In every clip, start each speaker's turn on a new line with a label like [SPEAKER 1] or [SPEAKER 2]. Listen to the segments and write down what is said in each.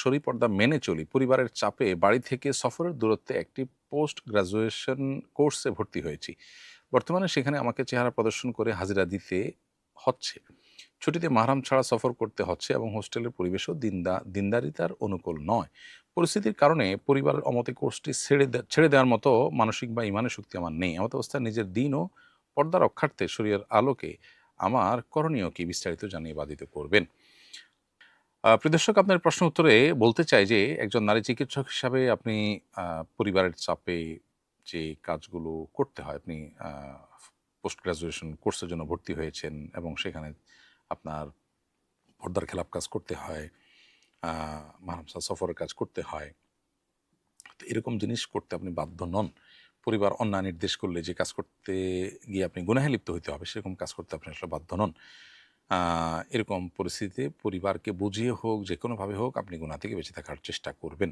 [SPEAKER 1] শরী পর্দা মেনে চলি, পরিবারের চাপে বাড়ি থেকে সফরের দূরত্বে একটি পোস্ট গ্র্যাজুয়েশন কোর্সে ভর্তি হয়েছি। বর্তমানে সেখানে আমাকে চেহারা প্রদর্শন করে হাজিরা দিতে হচ্ছে। ছুটিতে মাহরাম ছাড়া সফর করতে হচ্ছে এবং হোস্টেলের পরিবেশও দিনদারিতার অনুকূল নয়। পরিস্থিতির কারণে পরিবারের অমতে কোর্সটি ছেড়ে দেওয়ার মতো মানসিক বা ইমানের শক্তি আমার নেই। এমত অবস্থায় নিজের দিন ও পর্দা রক্ষার্থে শরীরের আলোকে আমার করণীয় কি, বিস্তারিত জানিয়ে বাধিত করবেন। প্রিয় দর্শক, আপনার প্রশ্ন উত্তরে বলতে চাই যে একজন নারী চিকিৎসক হিসাবে আপনি পরিবারের চাপে যে কাজগুলো করতে হয়, আপনি পোস্ট গ্রাজুয়েশন কোর্সের জন্য ভর্তি হয়েছেন এবং সেখানে আপনার পর্দার খেলাপ কাজ করতে হয়, মানবসা সফরের কাজ করতে হয়। তো এরকম জিনিস করতে আপনি বাধ্য নন। পরিবার অন্যায় নির্দেশ করলে যে কাজ করতে গিয়ে আপনি গুনাহে লিপ্ত হইতে হবে, সেরকম কাজ করতে আপনি আসলে বাধ্য নন। এরকম পরিস্থিতিতে পরিবারকে বুঝিয়ে হোক, যেকোনোভাবে হোক আপনি গুনাহ থেকে বেঁচে থাকার চেষ্টা করবেন।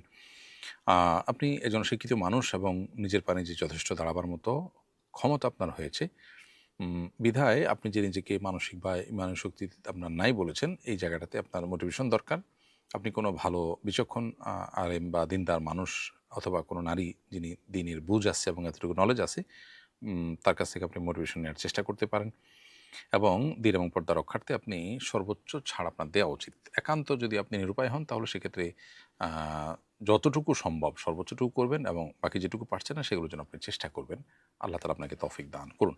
[SPEAKER 1] আপনি একজন শিক্ষিত মানুষ এবং নিজের পায়ে নিজে যথেষ্ট দাঁড়াবার মতো ক্ষমতা আপনার হয়েছে। বিধায় আপনি যে নিজেকে মানসিক বা ইমানের শক্তি আপনার নাই বলেছেন, এই জায়গাটাতে আপনার মোটিভেশন দরকার। আপনি কোনো ভালো বিচক্ষণ আলেম বা দিনদার মানুষ অথবা কোনো নারী যিনি দ্বীনের বুঝ আছে এবং এতটুকু নলেজ আছে, তার কাছ থেকে আপনি মোটিভেশন নেওয়ার চেষ্টা করতে পারেন এবং দিন এবং পর্দা রক্ষার্থে আপনি সর্বোচ্চ ছাড় আপনার দেওয়া উচিত। একান্ত যদি আপনি নিরুপায় হন তাহলে সেক্ষেত্রে আ যতটুকু সম্ভব সর্বোচ্চটুকু করবেন এবং বাকি যেটুকু পারছেন না সেগুলোর জন্য আপনি চেষ্টা করবেন। আল্লাহ তাআলা আপনাকে তৌফিক দান করুন।